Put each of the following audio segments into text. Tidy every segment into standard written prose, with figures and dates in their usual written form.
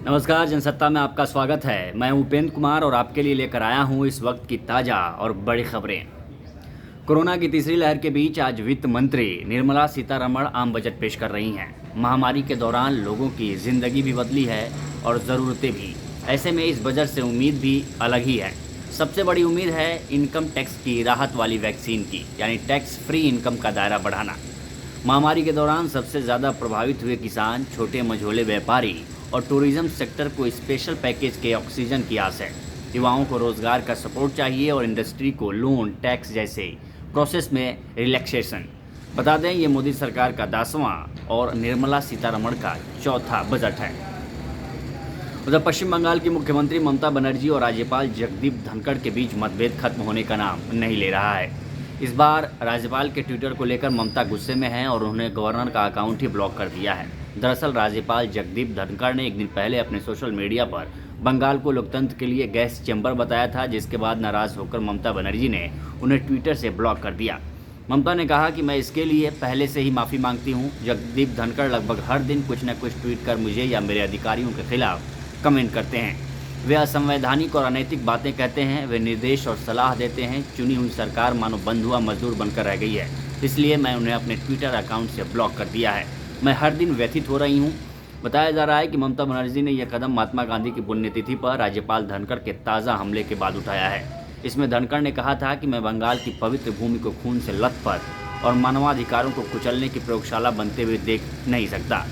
नमस्कार, जनसत्ता में आपका स्वागत है। मैं उपेंद्र कुमार और आपके लिए लेकर आया हूं इस वक्त की ताज़ा और बड़ी खबरें। कोरोना की तीसरी लहर के बीच आज वित्त मंत्री निर्मला सीतारमण आम बजट पेश कर रही हैं। महामारी के दौरान लोगों की जिंदगी भी बदली है और ज़रूरतें भी। ऐसे में इस बजट से उम्मीद भी अलग ही है। सबसे बड़ी उम्मीद है इनकम टैक्स की राहत वाली वैक्सीन की, यानी टैक्स फ्री इनकम का दायरा बढ़ाना। महामारी के दौरान सबसे ज़्यादा प्रभावित हुए किसान, छोटे मझोले व्यापारी और टूरिज्म सेक्टर को स्पेशल पैकेज के ऑक्सीजन की आस है। युवाओं को रोजगार का सपोर्ट चाहिए और इंडस्ट्री को लोन, टैक्स जैसे प्रोसेस में रिलैक्सेशन। बता दें, ये मोदी सरकार का 10वां और निर्मला सीतारमण का चौथा बजट है। उधर पश्चिम बंगाल की मुख्यमंत्री ममता बनर्जी और राज्यपाल जगदीप धनखड़ के बीच मतभेद खत्म होने का नाम नहीं ले रहा है। इस बार राज्यपाल के ट्विटर को लेकर ममता गुस्से में हैं और उन्होंने गवर्नर का अकाउंट ही ब्लॉक कर दिया है। दरअसल राज्यपाल जगदीप धनखड़ ने एक दिन पहले अपने सोशल मीडिया पर बंगाल को लोकतंत्र के लिए गैस चैम्बर बताया था, जिसके बाद नाराज होकर ममता बनर्जी ने उन्हें ट्विटर से ब्लॉक कर दिया। ममता ने कहा कि मैं इसके लिए पहले से ही माफ़ी मांगती हूँ। जगदीप धनखड़ लगभग हर दिन कुछ न कुछ ट्वीट कर मुझे या मेरे अधिकारियों के खिलाफ कमेंट करते हैं। वे असंवैधानिक और अनैतिक बातें कहते हैं। वे निर्देश और सलाह देते हैं। चुनी हुई सरकार मानो बंधुआ मजदूर बनकर रह गई है, इसलिए मैं उन्हें अपने ट्विटर अकाउंट से ब्लॉक कर दिया है। मैं हर दिन व्यथित हो रही हूँ। बताया जा रहा है कि ममता बनर्जी ने यह कदम महात्मा गांधी की पुण्यतिथि पर राज्यपाल धनखड़ के ताज़ा हमले के बाद उठाया है। इसमें धनखड़ ने कहा था कि मैं बंगाल की पवित्र भूमि को खून से लथपथ और मानवाधिकारों को कुचलने की प्रयोगशाला बनते हुए देख नहीं सकता।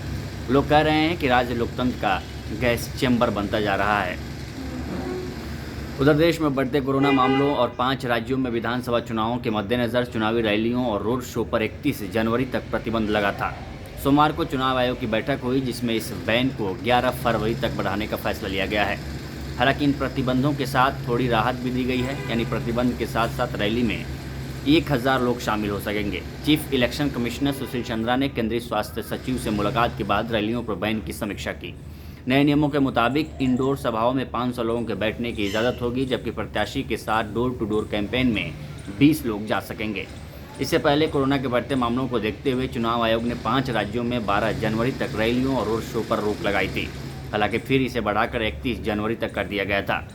लोग कह रहे हैं कि राज्य लोकतंत्र का गैस चैम्बर बनता जा रहा है। उधर देश में बढ़ते कोरोना मामलों और 5 राज्यों में विधानसभा चुनावों के मद्देनज़र चुनावी रैलियों और रोड शो पर 31 जनवरी तक प्रतिबंध लगा था। सोमवार को चुनाव आयोग की बैठक हुई, जिसमें इस बैन को 11 फरवरी तक बढ़ाने का फैसला लिया गया है। हालांकि इन प्रतिबंधों के साथ थोड़ी राहत भी दी गई है, यानी प्रतिबंध के साथ साथ रैली में 1000 लोग शामिल हो सकेंगे। Chief election commissioner Sushil Chandra ने केंद्रीय स्वास्थ्य सचिव से मुलाकात के बाद रैलियों पर बैन की समीक्षा की। नए नियमों के मुताबिक इंडोर सभाओं में 500 लोगों के बैठने की इजाज़त होगी, जबकि प्रत्याशी के साथ डोर टू डोर कैंपेन में 20 लोग जा सकेंगे। इससे पहले कोरोना के बढ़ते मामलों को देखते हुए चुनाव आयोग ने 5 राज्यों में 12 जनवरी तक रैलियों और रोड शो पर रोक लगाई थी। हालांकि फिर इसे बढ़ाकर 31 जनवरी तक कर दिया गया था।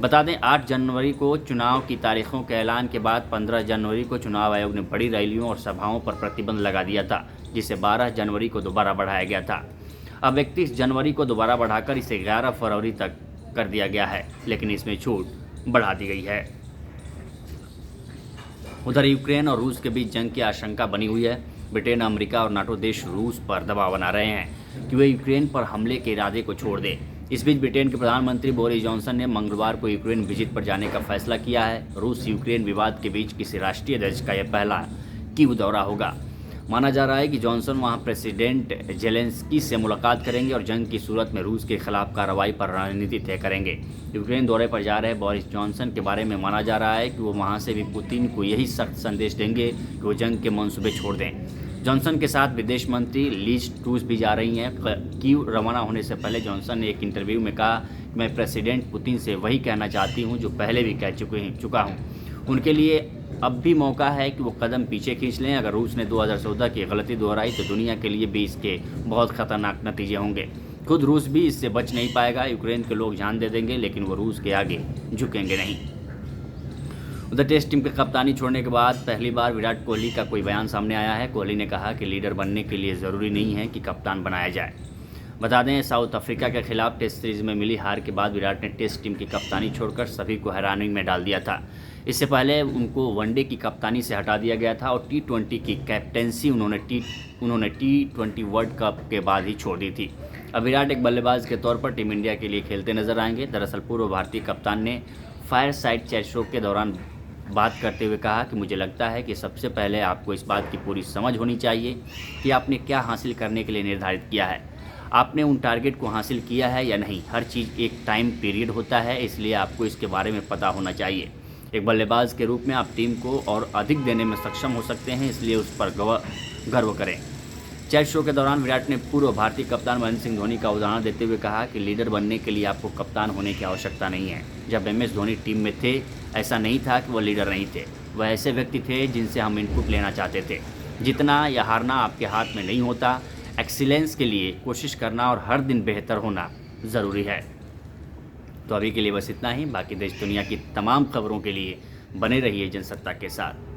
बता दें, 8 जनवरी को चुनाव की तारीखों के ऐलान के बाद 15 जनवरी को चुनाव आयोग ने बड़ी रैलियों और सभाओं पर प्रतिबंध लगा दिया था, जिसे 12 जनवरी को दोबारा बढ़ाया गया था। अब 31 जनवरी को दोबारा बढ़ाकर इसे 11 फरवरी तक कर दिया गया है, लेकिन इसमें छूट बढ़ा दी गई है। उधर यूक्रेन और रूस के बीच जंग की आशंका बनी हुई है। ब्रिटेन, अमेरिका और नाटो देश रूस पर दबाव बना रहे हैं कि वे यूक्रेन पर हमले के इरादे को छोड़ दे। इस बीच ब्रिटेन के प्रधानमंत्री बोरिस जॉनसन ने मंगलवार को यूक्रेन विजिट पर जाने का फैसला किया है। रूस यूक्रेन विवाद के बीच किसी राष्ट्रीय अध्यक्ष का यह पहला कीव दौरा होगा। माना जा रहा है कि जॉनसन वहां प्रेसिडेंट जेलेंस्की से मुलाकात करेंगे और जंग की सूरत में रूस के खिलाफ कार्रवाई पर रणनीति तय करेंगे। यूक्रेन दौरे पर जा रहे बोरिस जॉनसन के बारे में माना जा रहा है कि वो वहां से भी पुतिन को यही सख्त संदेश देंगे कि वो जंग के मंसूबे छोड़ दें। जॉनसन के साथ विदेश मंत्री लीज ट्रूस भी जा रही हैं। कीव रवाना होने से पहले जॉनसन ने एक इंटरव्यू में कहा कि मैं प्रेसिडेंट पुतिन से वही कहना चाहती हूँ जो पहले भी कह चुका हूँ। उनके लिए अब भी मौका है कि वो कदम पीछे खींच लें। अगर रूस ने 2014 की गलती दोहराई तो दुनिया के लिए भी इसके बहुत खतरनाक नतीजे होंगे। खुद रूस भी इससे बच नहीं पाएगा। यूक्रेन के लोग जान दे देंगे, लेकिन वो रूस के आगे झुकेंगे नहीं। उधर टेस्ट टीम की कप्तानी छोड़ने के बाद पहली बार विराट कोहली का कोई बयान सामने आया है। कोहली ने कहा कि लीडर बनने के लिए ज़रूरी नहीं है कि कप्तान बनाया जाए। बता दें, साउथ अफ्रीका के खिलाफ टेस्ट सीरीज में मिली हार के बाद विराट ने टेस्ट टीम की कप्तानी छोड़कर सभी को हैरानी में डाल दिया था। इससे पहले उनको वनडे की कप्तानी से हटा दिया गया था और T20 की कैप्टेंसी उन्होंने T20 वर्ल्ड कप के बाद ही छोड़ दी थी। अब विराट एक बल्लेबाज के तौर पर टीम इंडिया के लिए खेलते नजर आएंगे। दरअसल पूर्व भारतीय कप्तान ने फायर साइड चैट शो के दौरान बात करते हुए कहा कि मुझे लगता है कि सबसे पहले आपको इस बात की पूरी समझ होनी चाहिए कि आपने क्या हासिल करने के लिए निर्धारित किया है। आपने उन टारगेट को हासिल किया है या नहीं। हर चीज़ एक टाइम पीरियड होता है, इसलिए आपको इसके बारे में पता होना चाहिए। एक बल्लेबाज के रूप में आप टीम को और अधिक देने में सक्षम हो सकते हैं, इसलिए उस पर गर्व करें। चैट शो के दौरान विराट ने पूर्व भारतीय कप्तान महेंद्र सिंह धोनी का उदाहरण देते हुए कहा कि लीडर बनने के लिए आपको कप्तान होने की आवश्यकता नहीं है। जब MS धोनी टीम में थे, ऐसा नहीं था कि वो लीडर नहीं थे। वह ऐसे व्यक्ति थे जिनसे हम इनपुट लेना चाहते थे। जीतना या हारना आपके हाथ में नहीं होता। एक्सीलेंस के लिए कोशिश करना और हर दिन बेहतर होना ज़रूरी है। तो अभी के लिए बस इतना ही। बाकी देश दुनिया की तमाम खबरों के लिए बने रहिए जनसत्ता के साथ।